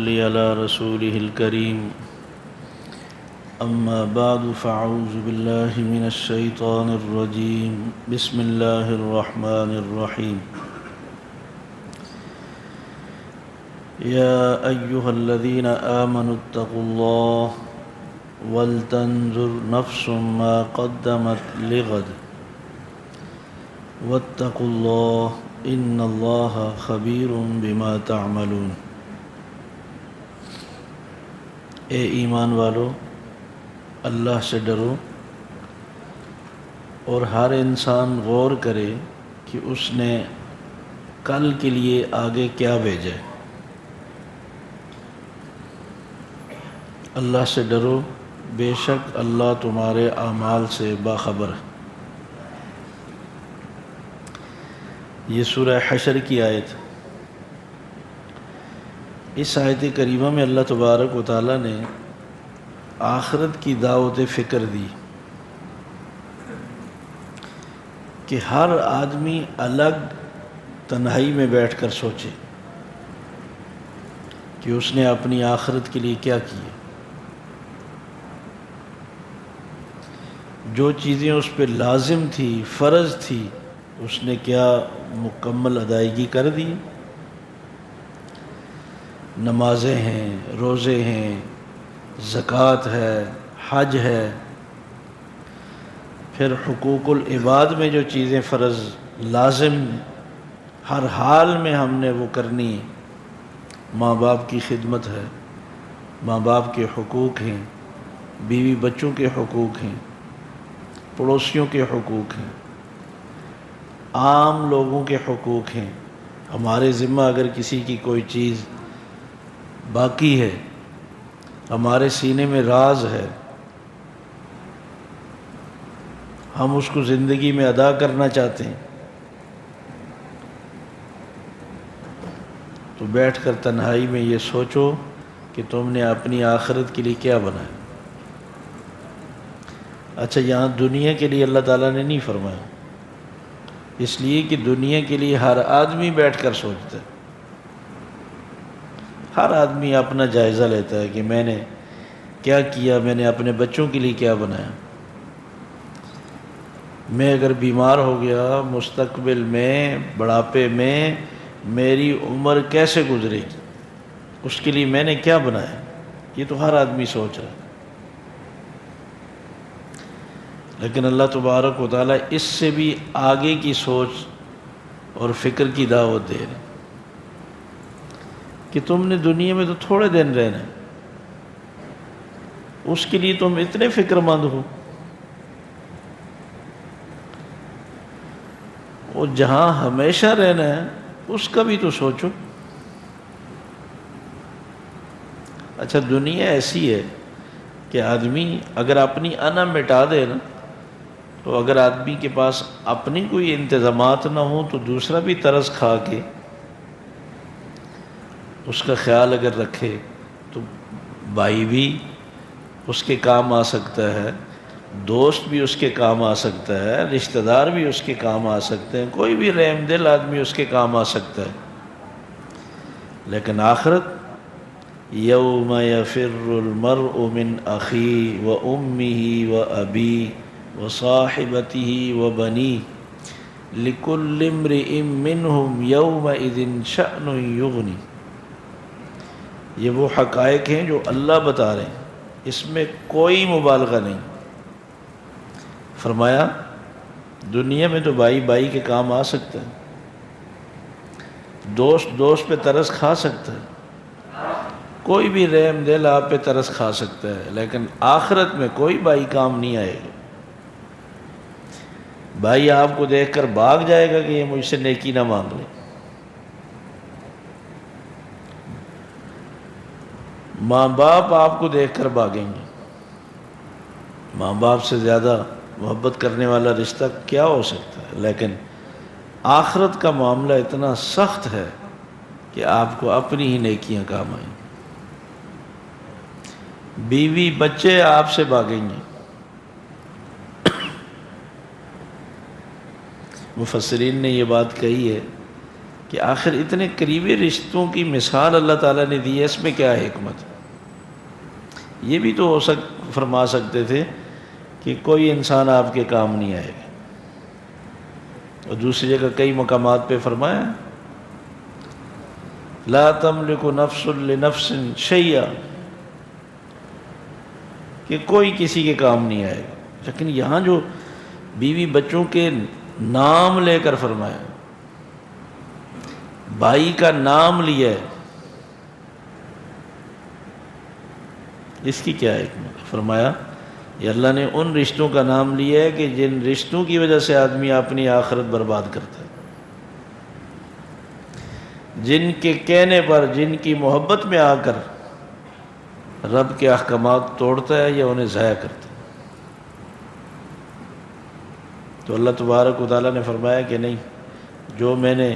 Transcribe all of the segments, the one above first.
صل على رسوله الكريم أما بعد فأعوذ بالله من الشيطان الرجيم بسم الله الرحمن الرحيم يا أيها الذين آمنوا اتقوا الله ولتنظر نفس ما قدمت لغد واتقوا الله ان اللہ خبیر بما تعملون۔ اے ایمان والو، اللہ سے ڈرو اور ہر انسان غور کرے کہ اس نے کل کے لیے آگے کیا بھیجا ہے۔ اللہ سے ڈرو، بے شک اللہ تمہارے اعمال سے باخبر ہے۔ یہ سورہ حشر کی آیت۔ اس آیت کریمہ میں اللہ تبارک و تعالیٰ نے آخرت کی دعوت فکر دی کہ ہر آدمی الگ تنہائی میں بیٹھ کر سوچے کہ اس نے اپنی آخرت کے لیے کیا کیا، جو چیزیں اس پہ لازم تھی، فرض تھی، اس نے کیا مکمل ادائیگی کر دی۔ نمازیں ہیں، روزے ہیں، زکوٰۃ ہے، حج ہے، پھر حقوق العباد میں جو چیزیں فرض لازم ہر حال میں ہم نے وہ کرنی ہے۔ ماں باپ کی خدمت ہے، ماں باپ کے حقوق ہیں، بیوی بچوں کے حقوق ہیں، پڑوسیوں کے حقوق ہیں، عام لوگوں کے حقوق ہیں۔ ہمارے ذمہ اگر کسی کی کوئی چیز باقی ہے، ہمارے سینے میں راز ہے، ہم اس کو زندگی میں ادا کرنا چاہتے ہیں، تو بیٹھ کر تنہائی میں یہ سوچو کہ تم نے اپنی آخرت کے لیے کیا بنایا۔ اچھا، یہاں دنیا کے لیے اللہ تعالیٰ نے نہیں فرمایا، اس لیے کہ دنیا کے لیے ہر آدمی بیٹھ کر سوچتا ہے، ہر آدمی اپنا جائزہ لیتا ہے کہ میں نے کیا کیا، میں نے اپنے بچوں کے لیے کیا بنایا۔ میں اگر بیمار ہو گیا، مستقبل میں بڑھاپے میں میری عمر کیسے گزرے گی، اس کے لیے میں نے کیا بنایا، یہ تو ہر آدمی سوچ رہا ہے۔ لیکن اللہ تبارک و تعالیٰ اس سے بھی آگے کی سوچ اور فکر کی دعوت دے رہے کہ تم نے دنیا میں تو تھوڑے دن رہنا ہے، اس کے لیے تم اتنے فکر مند ہو، اور جہاں ہمیشہ رہنا ہے اس کا بھی تو سوچو۔ اچھا، دنیا ایسی ہے کہ آدمی اگر اپنی انا مٹا دے نا، تو اگر آدمی کے پاس اپنی کوئی انتظامات نہ ہوں تو دوسرا بھی ترس کھا کے اس کا خیال اگر رکھے تو بھائی بھی اس کے کام آ سکتا ہے، دوست بھی اس کے کام آ سکتا ہے، رشتہ دار بھی اس کے کام آ سکتے ہیں، کوئی بھی رحم دل آدمی اس کے کام آ سکتا ہے۔ لیکن آخرت، یوم یفر المرء من اخیہ و امہ و ابیہ وصاحبته وبنیہ لکل امرئ منہم یومئذ شأن یغنی۔ یہ وہ حقائق ہیں جو اللہ بتا رہے ہیں، اس میں کوئی مبالغہ نہیں۔ فرمایا دنیا میں تو بھائی بھائی کے کام آ سکتا ہے، دوست دوست پہ ترس کھا سکتا ہے، کوئی بھی رحم دل آپ پہ ترس کھا سکتا ہے، لیکن آخرت میں کوئی بھائی کام نہیں آئے گا۔ بھائی آپ کو دیکھ کر بھاگ جائے گا کہ یہ مجھ سے نیکی نہ مانگ لے۔ ماں باپ آپ کو دیکھ کر بھاگیں گے۔ ماں باپ سے زیادہ محبت کرنے والا رشتہ کیا ہو سکتا ہے؟ لیکن آخرت کا معاملہ اتنا سخت ہے کہ آپ کو اپنی ہی نیکیاں کام آئیں۔ بیوی بچے آپ سے بھاگیں گے۔ مفسرین نے یہ بات کہی ہے کہ آخر اتنے قریبی رشتوں کی مثال اللہ تعالیٰ نے دی ہے، اس میں کیا حکمت؟ یہ بھی تو فرما سکتے تھے کہ کوئی انسان آپ کے کام نہیں آئے گا، اور دوسری جگہ کئی مقامات پہ فرمایا لا تملک نفس لنفس شیئا، کہ کوئی کسی کے کام نہیں آئے گا. لیکن یہاں جو بیوی بچوں کے نام لے کر فرمایا، بھائی کا نام لیا ہے، اس کی کیا حکمت؟ فرمایا یہ اللہ نے ان رشتوں کا نام لیا ہے کہ جن رشتوں کی وجہ سے آدمی اپنی آخرت برباد کرتا ہے، جن کے کہنے پر، جن کی محبت میں آ کر رب کے احکامات توڑتا ہے یا انہیں ضائع کرتا ہے. تو اللہ تبارک و تعالیٰ نے فرمایا کہ نہیں، جو میں نے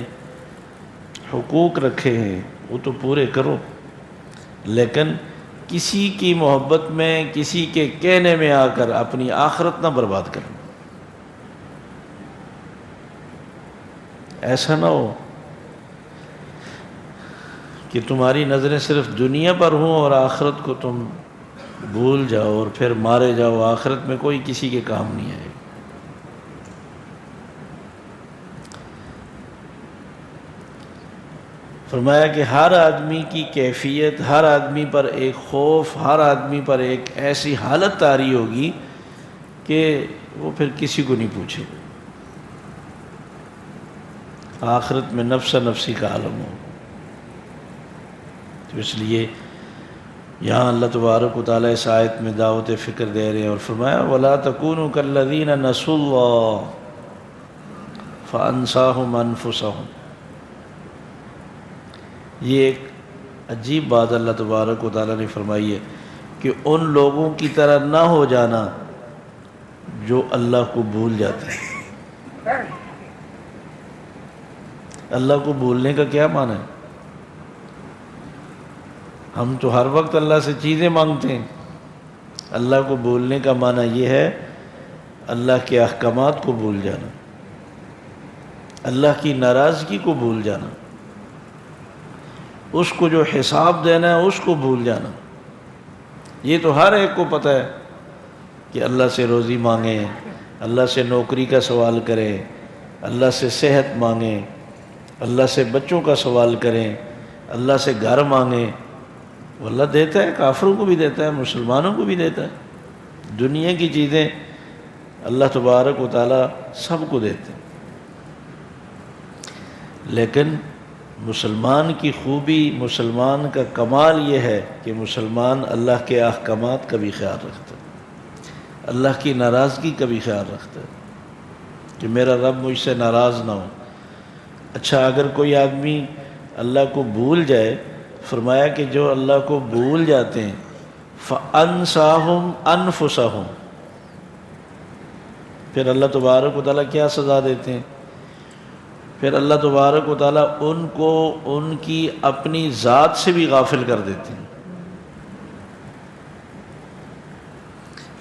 حقوق رکھے ہیں وہ تو پورے کرو، لیکن کسی کی محبت میں، کسی کے کہنے میں آ کر اپنی آخرت نہ برباد کرو. ایسا نہ ہو کہ تمہاری نظریں صرف دنیا پر ہوں اور آخرت کو تم بھول جاؤ اور پھر مارے جاؤ، آخرت میں کوئی کسی کے کام نہیں آئے. فرمایا کہ ہر آدمی کی کیفیت، ہر آدمی پر ایک خوف، ہر آدمی پر ایک ایسی حالت طاری ہوگی کہ وہ پھر کسی کو نہیں پوچھے گا. آخرت میں نفس نفسی کا عالم ہو. تو اس لیے یہاں اللہ تبارک و تعالیٰ اس آیت میں دعوت فکر دے رہے ہیں اور فرمایا وَلَا تَكُونُوا كَالَّذِينَ نَسُوا اللَّهَ فَأَنسَاهُمْ أَنفُسَهُمْ. یہ ایک عجیب بات اللہ تبارک و تعالیٰ نے فرمائی ہے کہ ان لوگوں کی طرح نہ ہو جانا جو اللہ کو بھول جاتے ہیں. اللہ کو بھولنے کا کیا معنی ہے؟ ہم تو ہر وقت اللہ سے چیزیں مانگتے ہیں. اللہ کو بھولنے کا معنی یہ ہے اللہ کے احکامات کو بھول جانا، اللہ کی ناراضگی کو بھول جانا، اس کو جو حساب دینا ہے اس کو بھول جانا. یہ تو ہر ایک کو پتہ ہے کہ اللہ سے روزی مانگیں، اللہ سے نوکری کا سوال کریں، اللہ سے صحت مانگیں، اللہ سے بچوں کا سوال کریں، اللہ سے گھر مانگیں. وہ اللہ دیتا ہے، کافروں کو بھی دیتا ہے، مسلمانوں کو بھی دیتا ہے. دنیا کی چیزیں اللہ تبارک و تعالیٰ سب کو دیتے ہیں. لیکن مسلمان کی خوبی، مسلمان کا کمال یہ ہے کہ مسلمان اللہ کے احکامات کا بھی خیال رکھتا ہے، اللہ کی ناراضگی کا بھی خیال رکھتا ہے کہ میرا رب مجھ سے ناراض نہ ہو. اچھا، اگر کوئی آدمی اللہ کو بھول جائے، فرمایا کہ جو اللہ کو بھول جاتے ہیں فَأَنْسَاهُمْ أَنفُسَهُمْ، پھر اللہ تبارک و تعالیٰ کیا سزا دیتے ہیں؟ پھر اللہ تبارک و تعالیٰ ان کو ان کی اپنی ذات سے بھی غافل کر دیتے ہیں.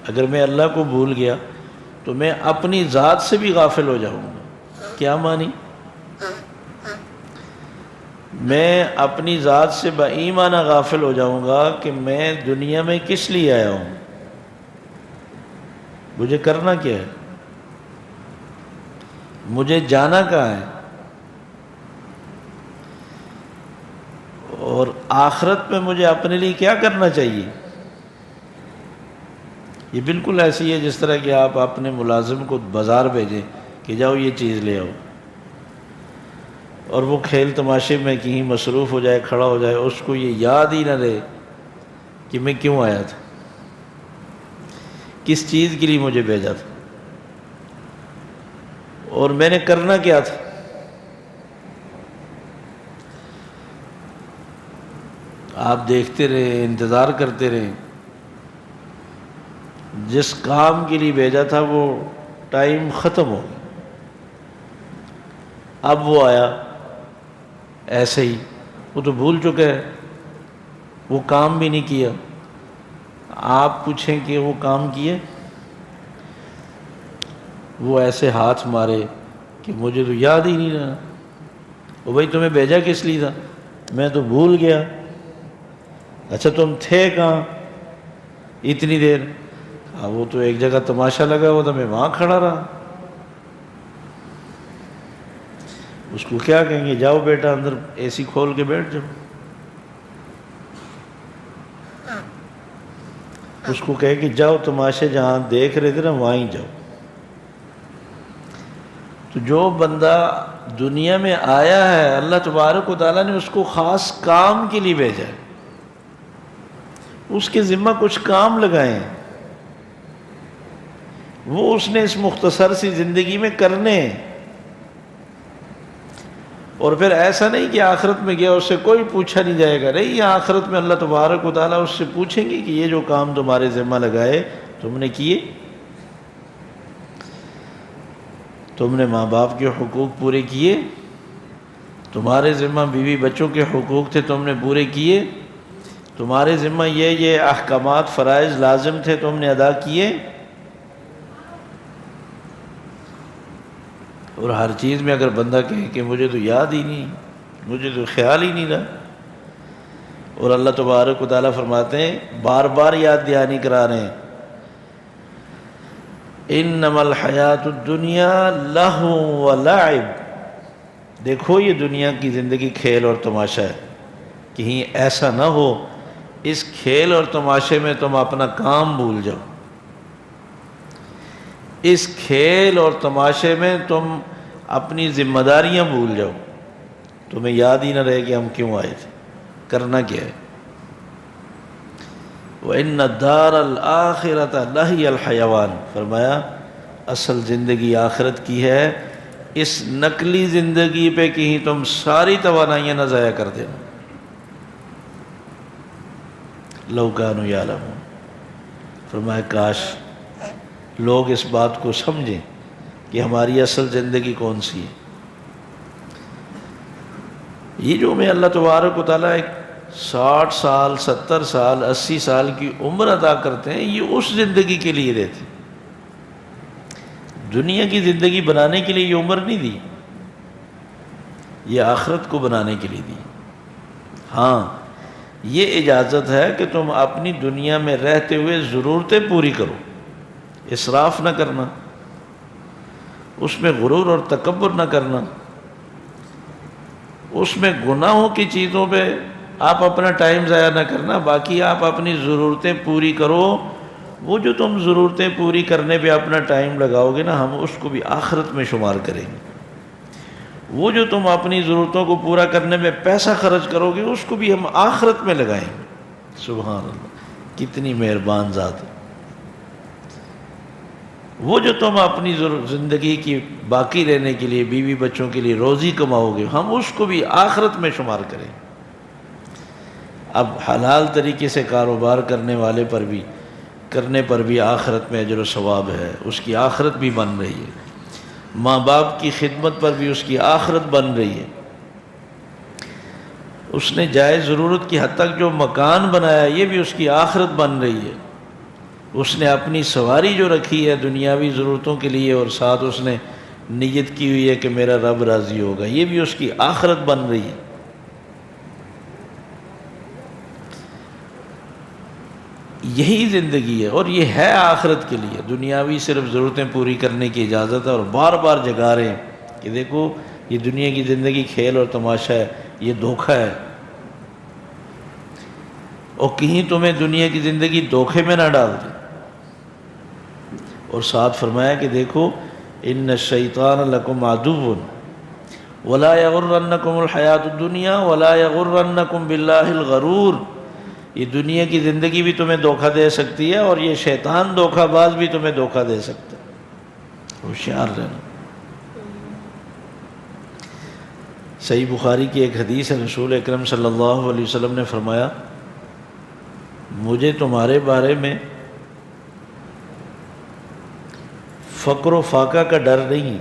اگر میں اللہ کو بھول گیا تو میں اپنی ذات سے بھی غافل ہو جاؤں گا. کیا معنی؟ میں اپنی ذات سے بےایمانہ غافل ہو جاؤں گا کہ میں دنیا میں کس لیے آیا ہوں، مجھے کرنا کیا ہے، مجھے جانا کہاں ہے، اور آخرت میں مجھے اپنے لیے کیا کرنا چاہیے. یہ بالکل ایسی ہے جس طرح کہ آپ اپنے ملازم کو بازار بھیجیں کہ جاؤ یہ چیز لے آؤ، اور وہ کھیل تماشے میں کہیں مصروف ہو جائے، کھڑا ہو جائے، اس کو یہ یاد ہی نہ رہے کہ میں کیوں آیا تھا، کس چیز کے لیے مجھے بھیجا تھا، اور میں نے کرنا کیا تھا. آپ دیکھتے رہے، انتظار کرتے رہے، جس کام کے لیے بھیجا تھا وہ ٹائم ختم ہو گیا، اب وہ آیا ایسے ہی، وہ تو بھول چکے ہیں، وہ کام بھی نہیں کیا. آپ پوچھیں کہ وہ کام کیے، وہ ایسے ہاتھ مارے کہ مجھے تو یاد ہی نہیں رہا. وہ بھائی تمہیں بھیجا کس لیے تھا؟ میں تو بھول گیا۔ اچھا تم تھے کہاں اتنی دیر؟ وہ تو ایک جگہ تماشا لگا ہوا تھا، میں وہاں کھڑا رہا۔ اس کو کیا کہیں گے؟ جاؤ بیٹا اندر اے سی کھول کے بیٹھ جاؤ۔ اس کو کہے کہ جاؤ تماشے جہاں دیکھ رہے تھے نا وہاں ہی جاؤ۔ تو جو بندہ دنیا میں آیا ہے اللہ تبارک و تعالیٰ نے اس کو خاص کام کے لیے بھیجا ہے، اس کے ذمہ کچھ کام لگائے ہیں، وہ اس نے اس مختصر سی زندگی میں کرنے ہیں۔ اور پھر ایسا نہیں کہ آخرت میں گیا اس سے کوئی پوچھا نہیں جائے گا، نہیں، آخرت میں اللہ تبارک و تعالیٰ اس سے پوچھیں گے کہ یہ جو کام تمہارے ذمہ لگائے تم نے کیے؟ تم نے ماں باپ کے حقوق پورے کیے؟ تمہارے ذمہ بیوی بچوں کے حقوق تھے تم نے پورے کیے؟ تمہارے ذمہ یہ احکامات فرائض لازم تھے تم نے ادا کیے؟ اور ہر چیز میں اگر بندہ کہے کہ مجھے تو یاد ہی نہیں، مجھے تو خیال ہی نہیں رہا، اور اللہ تبارک و تعالیٰ فرماتے ہیں بار بار یاد دہانی کرا رہے ہیں، انما الحیات الدنیا لہو و لعب، دیکھو یہ دنیا کی زندگی کھیل اور تماشا ہے، کہیں ایسا نہ ہو اس کھیل اور تماشے میں تم اپنا کام بھول جاؤ، اس کھیل اور تماشے میں تم اپنی ذمہ داریاں بھول جاؤ، تمہیں یاد ہی نہ رہے کہ ہم کیوں آئے تھے، کرنا کیا ہے۔ وَإِنَّ الدَّارَ الْآخِرَةَ لَهِيَ الْحَيَوَانِ، فرمایا اصل زندگی آخرت کی ہے، اس نقلی زندگی پہ کہیں تم ساری توانائیاں نہ ضائع کر دینا۔ لَوْ كَانُوا يَعْلَمُونَ، فرمایا کاش لوگ اس بات کو سمجھیں کہ ہماری اصل زندگی کون سی ہے۔ یہ جو میں اللہ تبارک و تعالیٰ ایک 60 سال 70 سال 80 سال کی عمر عطا کرتے ہیں، یہ اس زندگی کے لیے دیتے ہیں، دنیا کی زندگی بنانے کے لیے یہ عمر نہیں دی، یہ آخرت کو بنانے کے لیے دی۔ ہاں یہ اجازت ہے کہ تم اپنی دنیا میں رہتے ہوئے ضرورتیں پوری کرو، اسراف نہ کرنا، اس میں غرور اور تکبر نہ کرنا، اس میں گناہوں کی چیزوں پہ آپ اپنا ٹائم ضائع نہ کرنا، باقی آپ اپنی ضرورتیں پوری کرو۔ وہ جو تم ضرورتیں پوری کرنے پہ اپنا ٹائم لگاؤ گے نا، ہم اس کو بھی آخرت میں شمار کریں گے۔ وہ جو تم اپنی ضرورتوں کو پورا کرنے میں پیسہ خرچ کرو گے اس کو بھی ہم آخرت میں لگائیں گے۔ سبحان اللہ، کتنی مہربان ذات ہے۔ وہ جو تم اپنی زندگی کی باقی رہنے کے لیے بیوی بچوں کے لیے روزی کماؤ گے ہم اس کو بھی آخرت میں شمار کریں۔ اب حلال طریقے سے کاروبار کرنے والے پر بھی آخرت میں اجر و ثواب ہے، اس کی آخرت بھی بن رہی ہے۔ ماں باپ کی خدمت پر بھی اس کی آخرت بن رہی ہے۔ اس نے جائز ضرورت کی حد تک جو مکان بنایا یہ بھی اس کی آخرت بن رہی ہے۔ اس نے اپنی سواری جو رکھی ہے دنیاوی ضرورتوں کے لیے اور ساتھ اس نے نیت کی ہوئی ہے کہ میرا رب راضی ہوگا، یہ بھی اس کی آخرت بن رہی ہے۔ یہی زندگی ہے اور یہ ہے آخرت کے لیے۔ دنیاوی صرف ضرورتیں پوری کرنے کی اجازت ہے، اور بار بار جگا رہے ہیں کہ دیکھو یہ دنیا کی زندگی کھیل اور تماشا ہے، یہ دھوکہ ہے، اور کہیں تمہیں دنیا کی زندگی دھوکے میں نہ ڈال دے۔ اور ساتھ فرمایا کہ دیکھو ان الشیطان لکم عدو ولا یغرنکم الحیات الدنیا ولا یغرنکم باللہ الغرور، یہ دنیا کی زندگی بھی تمہیں دھوکہ دے سکتی ہے اور یہ شیطان دھوکہ باز بھی تمہیں دھوکہ دے سکتا ہے، ہوشیار رہنا۔ صحیح بخاری کی ایک حدیث ہے، رسول اکرم صلی اللہ علیہ وسلم نے فرمایا مجھے تمہارے بارے میں فقر و فاقہ کا ڈر نہیں،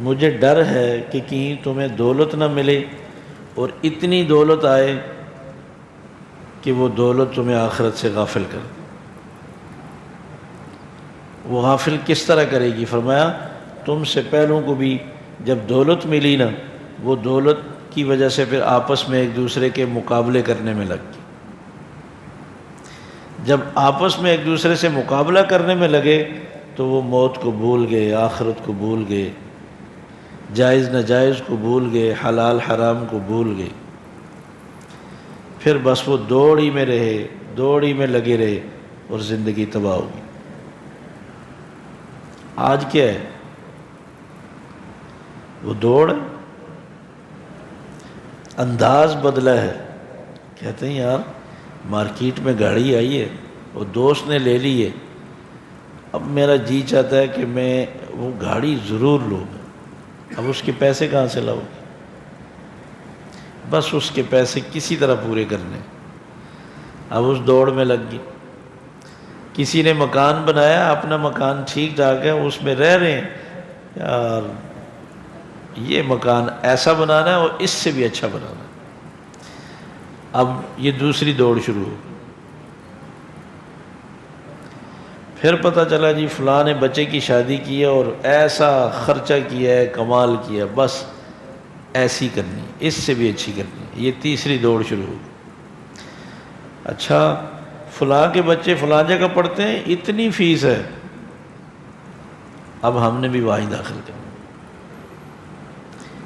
مجھے ڈر ہے کہ کہیں تمہیں دولت نہ ملے اور اتنی دولت آئے کہ وہ دولت تمہیں آخرت سے غافل کر دے۔ وہ غافل کس طرح کرے گی؟ فرمایا تم سے پہلوں کو بھی جب دولت ملی نا وہ دولت کی وجہ سے پھر آپس میں ایک دوسرے کے مقابلے کرنے میں لگ گئی۔ جب آپس میں ایک دوسرے سے مقابلہ کرنے میں لگے تو وہ موت کو بھول گئے، آخرت کو بھول گئے، جائز ناجائز کو بھول گئے، حلال حرام کو بھول گئے۔ پھر بس وہ دوڑ ہی میں رہے، دوڑ ہی میں لگے رہے اور زندگی تباہ ہو گئی۔ آج کیا ہے؟ وہ دوڑ انداز بدلا ہے۔ کہتے ہیں یار مارکیٹ میں گاڑی آئی ہے اور دوست نے لے لی ہے، اب میرا جی چاہتا ہے کہ میں وہ گاڑی ضرور لوں گا۔ اب اس کے پیسے کہاں سے لاؤ؟ بس اس کے پیسے کسی طرح پورے کرنے، اب اس دوڑ میں لگ گئی۔ کسی نے مکان بنایا، اپنا مکان ٹھیک ٹھاک ہے، اس میں رہ رہے ہیں، یار یہ مکان ایسا بنانا ہے اور اس سے بھی اچھا بنانا ہے۔ اب یہ دوسری دوڑ شروع ہو۔ پھر پتہ چلا جی فلاں نے بچے کی شادی کی ہے اور ایسا خرچہ کیا ہے، کمال کیا، بس ایسی کرنی، اس سے بھی اچھی کرنی۔ یہ تیسری دوڑ شروع ہو۔ اچھا فلاں کے بچے فلاں جگہ پڑھتے ہیں، اتنی فیس ہے، اب ہم نے بھی وہیں داخل کرنا۔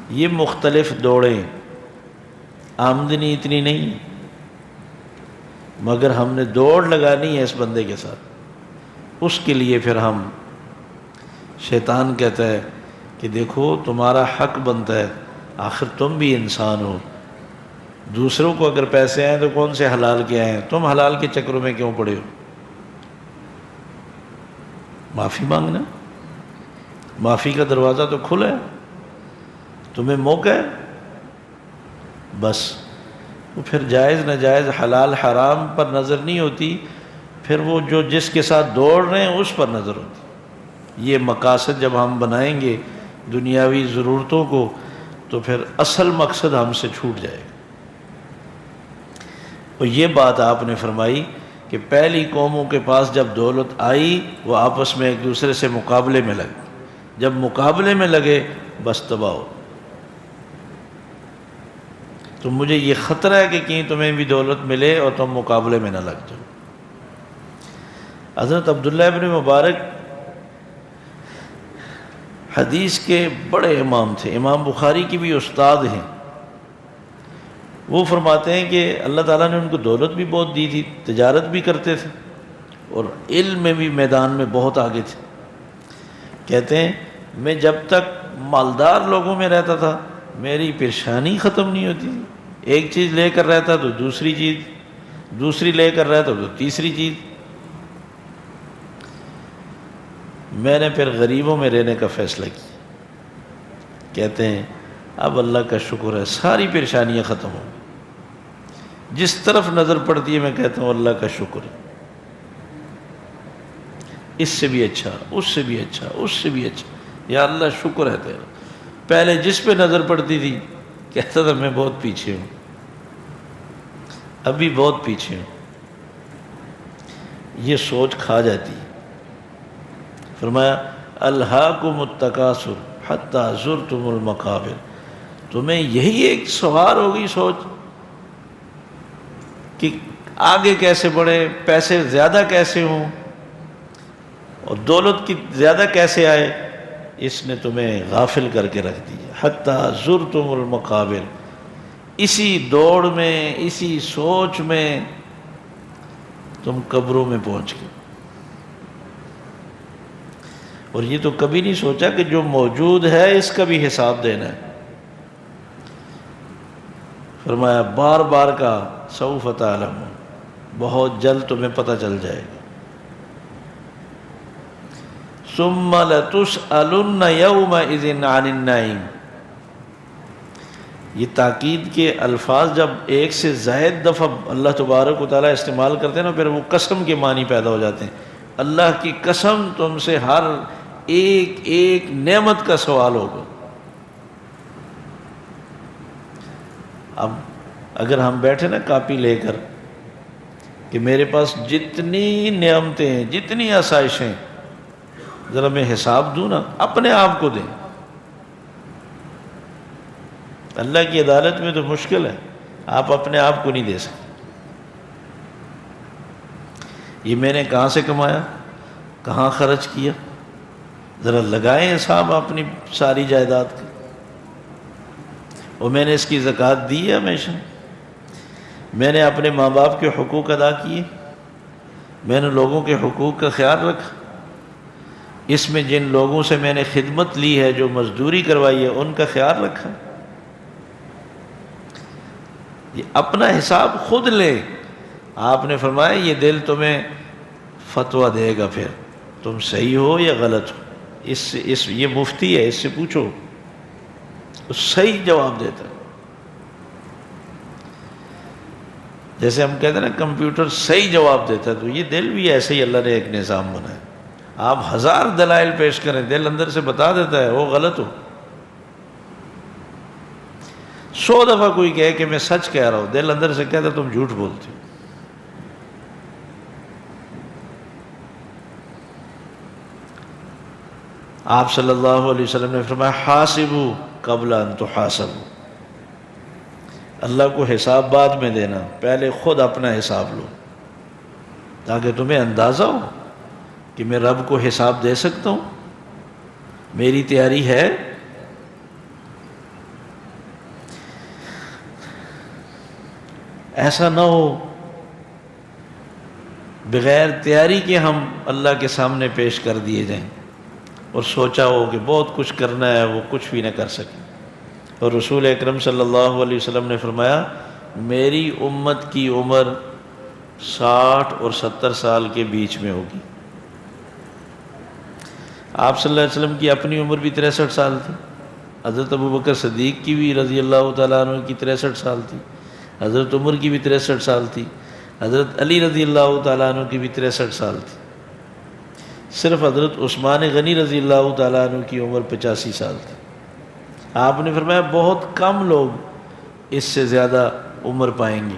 یہ مختلف دوڑیں، آمدنی اتنی نہیں مگر ہم نے دوڑ لگانی ہے اس بندے کے ساتھ۔ اس کے لیے پھر ہم، شیطان کہتا ہے کہ دیکھو تمہارا حق بنتا ہے، آخر تم بھی انسان ہو، دوسروں کو اگر پیسے آئیں تو کون سے حلال کے آئیں، تم حلال کے چکروں میں کیوں پڑے ہو؟ معافی مانگنا، معافی کا دروازہ تو کھلا ہے، تمہیں موقع ہے، بس وہ پھر جائز ناجائز حلال حرام پر نظر نہیں ہوتی، پھر وہ جو جس کے ساتھ دوڑ رہے ہیں اس پر نظر ہوتی۔ یہ مقاصد جب ہم بنائیں گے دنیاوی ضرورتوں کو تو پھر اصل مقصد ہم سے چھوٹ جائے گا۔ اور یہ بات آپ نے فرمائی کہ پہلی قوموں کے پاس جب دولت آئی وہ آپس میں ایک دوسرے سے مقابلے میں لگے، جب مقابلے میں لگے بس تباہ ہو۔ تو مجھے یہ خطرہ ہے کہ کہیں تمہیں بھی دولت ملے اور تم مقابلے میں نہ لگ جاؤ۔ حضرت عبداللہ ابن مبارک حدیث کے بڑے امام تھے، امام بخاری کی بھی استاد ہیں۔ وہ فرماتے ہیں کہ اللہ تعالیٰ نے ان کو دولت بھی بہت دی تھی، تجارت بھی کرتے تھے اور علم میں بھی میدان میں بہت آگے تھے۔ کہتے ہیں میں جب تک مالدار لوگوں میں رہتا تھا میری پریشانی ختم نہیں ہوتی تھی، ایک چیز لے کر رہتا تو دوسری چیز، دوسری لے کر رہتا تو تیسری چیز۔ میں نے پھر غریبوں میں رہنے کا فیصلہ کیا۔ کہتے ہیں اب اللہ کا شکر ہے ساری پریشانیاں ختم ہو گئی، جس طرف نظر پڑتی ہے میں کہتا ہوں اللہ کا شکر ہے، اس سے بھی اچھا، اس سے بھی اچھا، اس سے بھی اچھا، یا اللہ شکر ہے تیرا۔ پہلے جس پہ نظر پڑتی تھی کہتا تھا میں بہت پیچھے ہوں، ابھی بہت پیچھے ہوں۔ یہ سوچ کھا جاتی ہے۔ فرمایا الہاکم التکاثر حتی زرتم المقابر، تمہیں یہی ایک سوار ہو گئی سوچ کہ آگے کیسے بڑھے، پیسے زیادہ کیسے ہوں اور دولت کی زیادہ کیسے آئے، اس نے تمہیں غافل کر کے رکھ دیا۔ حتی زرتم المقابر، اسی دوڑ میں، اسی سوچ میں تم قبروں میں پہنچ گئے۔ اور یہ تو کبھی نہیں سوچا کہ جو موجود ہے اس کا بھی حساب دینا ہے۔ فرمایا بار بار کا سوف تعلمون، بہت جلد تمہیں پتہ چل جائے گا۔ ثم لتسألن یومئذ عن النعیم، یہ تاکید کے الفاظ جب ایک سے زائد دفعہ اللہ تبارک و تعالیٰ استعمال کرتے ہیں نا پھر وہ قسم کے معنی پیدا ہو جاتے ہیں۔ اللہ کی قسم تم سے ہر ایک ایک نعمت کا سوال ہوگا۔ اب اگر ہم بیٹھے نا کاپی لے کر کہ میرے پاس جتنی نعمتیں ہیں، جتنی آسائشیں، ذرا میں حساب دوں نا، اپنے آپ کو دیں۔ اللہ کی عدالت میں تو مشکل ہے، آپ اپنے آپ کو نہیں دے سکتے۔ یہ میں نے کہاں سے کمایا، کہاں خرچ کیا، ذرا لگائیں حساب اپنی ساری جائیداد کا۔ اور میں نے اس کی زکوٰۃ دی ہے ہمیشہ، میں نے اپنے ماں باپ کے حقوق ادا کیے، میں نے لوگوں کے حقوق کا خیال رکھا، اس میں جن لوگوں سے میں نے خدمت لی ہے، جو مزدوری کروائی ہے، ان کا خیال رکھا۔ یہ اپنا حساب خود لے۔ آپ نے فرمایا یہ دل تمہیں فتویٰ دے گا، پھر تم صحیح ہو یا غلط ہو۔ یہ مفتی ہے، اس سے پوچھو، وہ صحیح جواب دیتا ہے۔ جیسے ہم کہتے ہیں نا کمپیوٹر صحیح جواب دیتا ہے، تو یہ دل بھی ایسے ہی اللہ نے ایک نظام بنایا۔ آپ 1000 دلائل پیش کریں، دل اندر سے بتا دیتا ہے وہ غلط ہو۔ 100 دفعہ کوئی کہے کہ میں سچ کہہ رہا ہوں، دل اندر سے کہتا ہے تم جھوٹ بولتے ہو۔ آپ صلی اللہ علیہ وسلم نے فرمایا حاسبوا قبل ان تحاسبوا، اللہ کو حساب بعد میں دینا، پہلے خود اپنا حساب لو، تاکہ تمہیں اندازہ ہو کہ میں رب کو حساب دے سکتا ہوں، میری تیاری ہے۔ ایسا نہ ہو بغیر تیاری کے ہم اللہ کے سامنے پیش کر دیے جائیں اور سوچا ہو کہ بہت کچھ کرنا ہے، وہ کچھ بھی نہ کر سکے۔ اور رسول اکرم صلی اللہ علیہ وسلم نے فرمایا میری امت کی عمر 60 اور 70 سال کے بیچ میں ہوگی۔ آپ صلی اللہ علیہ وسلم کی اپنی عمر بھی 63 سال تھی، حضرت ابوبکر صدیق کی بھی رضی اللہ تعالیٰ عنہ کی 63 سال تھی، حضرت عمر کی بھی 63 سال تھی، حضرت علی رضی اللہ تعالیٰ عنہ کی بھی 63 سال تھی۔ صرف حضرت عثمان غنی رضی اللہ تعالیٰ عنہ کی عمر 85 سال تھی۔ آپ نے فرمایا بہت کم لوگ اس سے زیادہ عمر پائیں گے،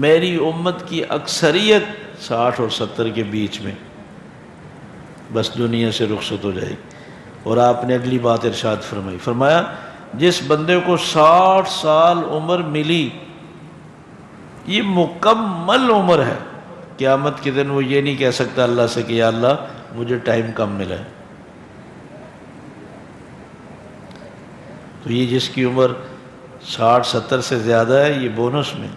میری امت کی اکثریت 60 اور 70 کے بیچ میں بس دنیا سے رخصت ہو جائے گی۔ اور آپ نے اگلی بات ارشاد فرمائی، فرمایا جس بندے کو 60 سال عمر ملی، یہ مکمل عمر ہے، قیامت کے دن وہ یہ نہیں کہہ سکتا اللہ سے کہ یا اللہ مجھے ٹائم کم ملا ہے۔ تو یہ جس کی عمر 60 70 سے زیادہ ہے، یہ بونس میں،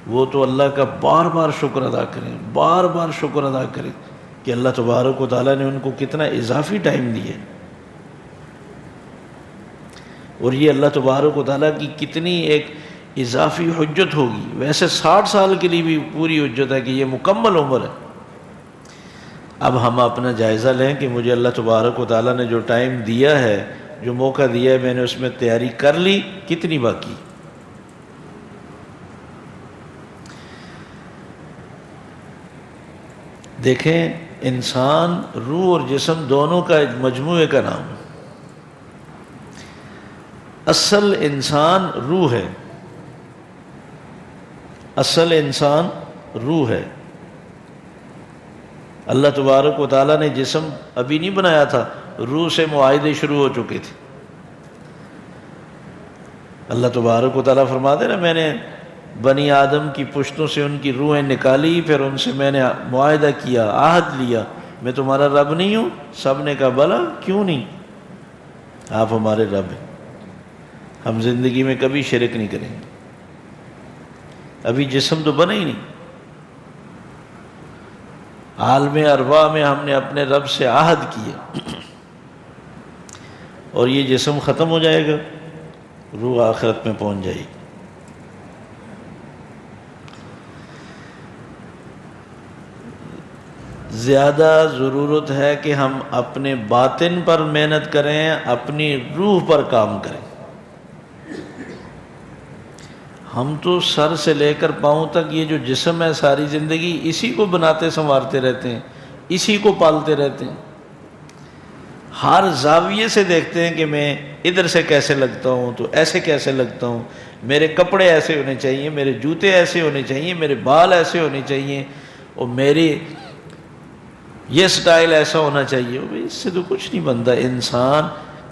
وہ تو اللہ کا بار بار شکر ادا کریں، بار بار شکر ادا کریں کہ اللہ تبارک و تعالیٰ نے ان کو کتنا اضافی ٹائم دیا، اور یہ اللہ تبارک و تعالیٰ کی کتنی ایک اضافی حجت ہوگی۔ ویسے 60 سال کے لیے بھی پوری حجت ہے کہ یہ مکمل عمر ہے۔ اب ہم اپنا جائزہ لیں کہ مجھے اللہ تبارک و تعالیٰ نے جو ٹائم دیا ہے، جو موقع دیا ہے، میں نے اس میں تیاری کر لی، کتنی باقی؟ دیکھیں انسان روح اور جسم دونوں کا ایک مجموعے کا نام ہے۔ اصل انسان روح ہے، اصل انسان روح ہے۔ اللہ تبارک و تعالیٰ نے جسم ابھی نہیں بنایا تھا، روح سے معاہدے شروع ہو چکے تھے۔ اللہ تبارک و تعالیٰ فرماتے نا میں نے بنی آدم کی پشتوں سے ان کی روحیں نکالی، پھر ان سے میں نے معاہدہ کیا، عہد لیا، میں تمہارا رب نہیں ہوں؟ سب نے کہا بلا، کیوں نہیں، آپ ہمارے رب ہیں، ہم زندگی میں کبھی شرک نہیں کریں گے۔ ابھی جسم تو بنا ہی نہیں، عالم ارواح میں ہم نے اپنے رب سے عہد کیا، اور یہ جسم ختم ہو جائے گا، روح آخرت میں پہنچ جائے گی۔ زیادہ ضرورت ہے کہ ہم اپنے باطن پر محنت کریں، اپنی روح پر کام کریں۔ ہم تو سر سے لے کر پاؤں تک یہ جو جسم ہے ساری زندگی اسی کو بناتے سنوارتے رہتے ہیں، اسی کو پالتے رہتے ہیں، ہر زاویے سے دیکھتے ہیں کہ میں ادھر سے کیسے لگتا ہوں تو ایسے کیسے لگتا ہوں، میرے کپڑے ایسے ہونے چاہیے، میرے جوتے ایسے ہونے چاہیے، میرے بال ایسے ہونے چاہیے، اور میری یہ سٹائل ایسا ہونا چاہیے۔ اس سے تو کچھ نہیں بنتا۔ انسان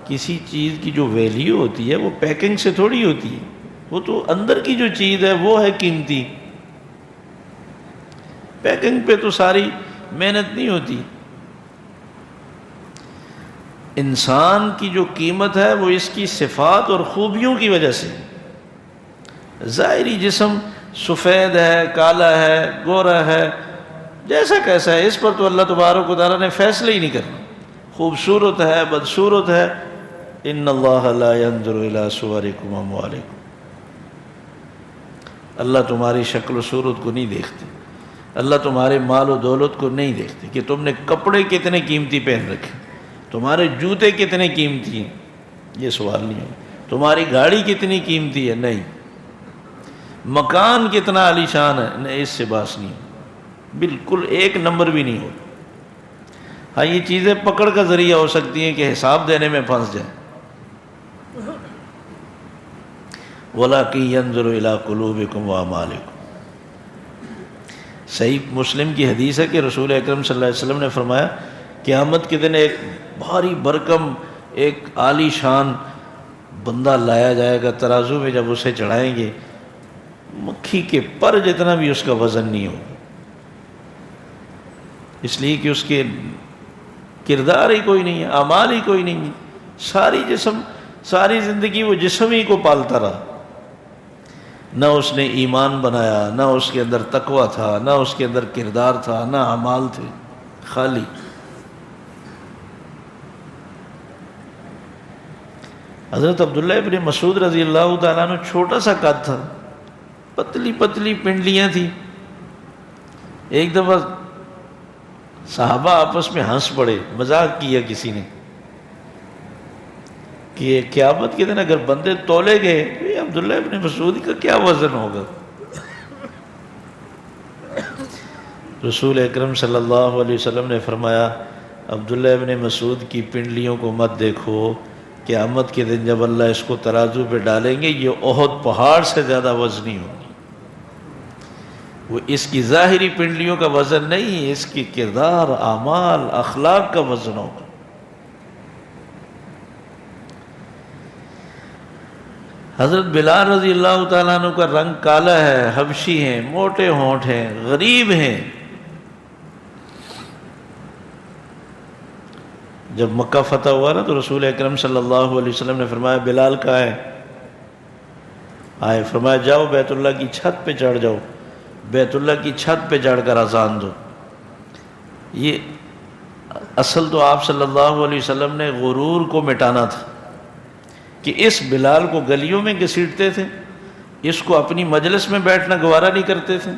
کسی چیز کی جو ویلیو ہوتی ہے وہ پیکنگ سے تھوڑی ہوتی ہے، وہ تو اندر کی جو چیز ہے وہ ہے قیمتی. پیکنگ پہ تو ساری محنت نہیں ہوتی. انسان کی جو قیمت ہے وہ اس کی صفات اور خوبیوں کی وجہ سے. ظاہری جسم سفید ہے، کالا ہے، گورا ہے، جیسا کیسا ہے، اس پر تو اللہ تبارک و تعالیٰ نے فیصلے ہی نہیں کرنا. خوبصورت ہے، بدصورت ہے. ان اللہ لا ينظر الى صورکم واموالکم. اللہ تمہاری شکل و صورت کو نہیں دیکھتے، اللہ تمہارے مال و دولت کو نہیں دیکھتے کہ تم نے کپڑے کتنے قیمتی پہن رکھے، تمہارے جوتے کتنے قیمتی ہیں، یہ سوال نہیں ہے. تمہاری گاڑی کتنی قیمتی ہے، نہیں. مکان کتنا عالی شان ہے، نہیں، اس سے باس نہیں ہو، بالکل ایک نمبر بھی نہیں ہو. ہاں یہ چیزیں پکڑ کا ذریعہ ہو سکتی ہیں کہ حساب دینے میں پھنس جائیں. وَلَٰكِن يَنظُرُ إِلَىٰ قُلُوبِكُمْ وَأَعْمَالِكُمْ. صحیح مسلم کی حدیث ہے کہ رسول اکرم صلی اللہ علیہ وسلم نے فرمایا قیامت کے دن ایک بھاری بھرکم ایک عالی شان بندہ لایا جائے گا، ترازو میں جب اسے چڑھائیں گے مکھی کے پر جتنا بھی اس کا وزن نہیں ہوگا، اس لیے کہ اس کے کردار ہی کوئی نہیں ہے، اعمال ہی کوئی نہیں ہے. ساری زندگی وہ جسم ہی کو پالتا رہا، نہ اس نے ایمان بنایا، نہ اس کے اندر تقوی تھا، نہ اس کے اندر کردار تھا، نہ اعمال تھے، خالی. حضرت عبداللہ ابن مسعود رضی اللہ تعالیٰ عنہ چھوٹا سا قد تھا، پتلی پتلی پنڈلیاں تھیں. ایک دفعہ صحابہ آپس میں ہنس پڑے، مذاق کیا کسی نے کہ قیامت کے دن اگر بندے تولے گئے تو یہ عبداللہ ابن مسعود کا کیا وزن ہوگا. رسول اکرم صلی اللہ علیہ وسلم نے فرمایا عبداللہ ابن مسعود کی پنڈلیوں کو مت دیکھو، قیامت کے دن جب اللہ اس کو ترازو پہ ڈالیں گے یہ احد پہاڑ سے زیادہ وزنی ہوگی. وہ اس کی ظاہری پنڈلیوں کا وزن نہیں، اس کی کردار، اعمال، اخلاق کا وزن ہوگا. حضرت بلال رضی اللہ تعالیٰ عنہ کا رنگ کالا ہے، حبشی ہیں، موٹے ہونٹ ہیں، غریب ہیں. جب مکہ فتح ہوا نا تو رسول اکرم صلی اللہ علیہ وسلم نے فرمایا بلال کہاں ہے؟ آئے. فرمایا جاؤ بیت اللہ کی چھت پہ چڑھ جاؤ، بیت اللہ کی چھت پہ چڑھ کر اذان دو. یہ اصل تو آپ صلی اللہ علیہ وسلم نے غرور کو مٹانا تھا کہ اس بلال کو گلیوں میں گھسیٹتے تھے، اس کو اپنی مجلس میں بیٹھنا گوارا نہیں کرتے تھے،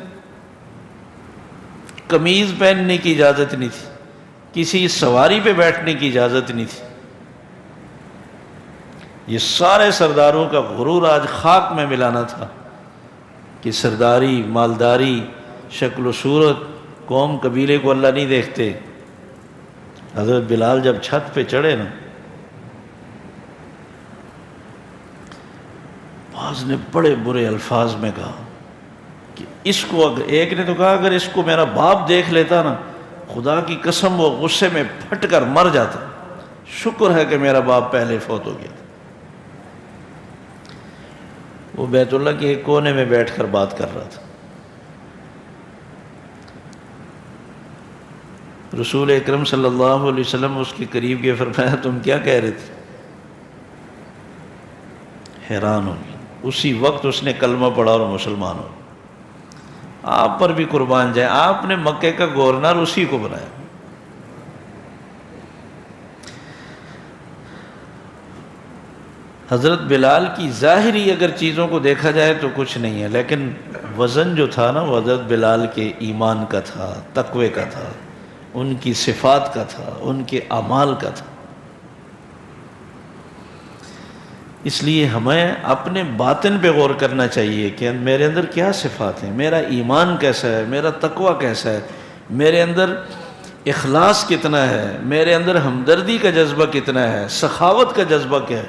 قمیض پہننے کی اجازت نہیں تھی، کسی سواری پہ بیٹھنے کی اجازت نہیں تھی. یہ سارے سرداروں کا غرور آج خاک میں ملانا تھا کہ سرداری، مالداری، شکل و صورت، قوم قبیلے کو اللہ نہیں دیکھتے. حضرت بلال جب چھت پہ چڑھے نا، بعض نے بڑے برے الفاظ میں کہا کہ اس کو، ایک نے تو کہا اگر اس کو میرا باپ دیکھ لیتا نا خدا کی قسم وہ غصے میں پھٹ کر مر جاتا. شکر ہے کہ میرا باپ پہلے فوت ہو گیا تھا. وہ بیت اللہ کے ایک کونے میں بیٹھ کر بات کر رہا تھا. رسول اکرم صلی اللہ علیہ وسلم اس کے قریب گئے، فرمایا تم کیا کہہ رہے تھے؟ حیران ہو گیا. اسی وقت اس نے کلمہ پڑھا اور مسلمان ہو. آپ پر بھی قربان جائیں، آپ نے مکے کا گورنر اسی کو بنایا. حضرت بلال کی ظاہری اگر چیزوں کو دیکھا جائے تو کچھ نہیں ہے، لیکن وزن جو تھا نا وہ حضرت بلال کے ایمان کا تھا، تقوی کا تھا، ان کی صفات کا تھا، ان کے اعمال کا تھا. اس لیے ہمیں اپنے باطن پہ غور کرنا چاہیے کہ میرے اندر کیا صفات ہیں، میرا ایمان کیسا ہے، میرا تقوی کیسا ہے، میرے اندر اخلاص کتنا ہے، میرے اندر ہمدردی کا جذبہ کتنا ہے، سخاوت کا جذبہ کیا ہے.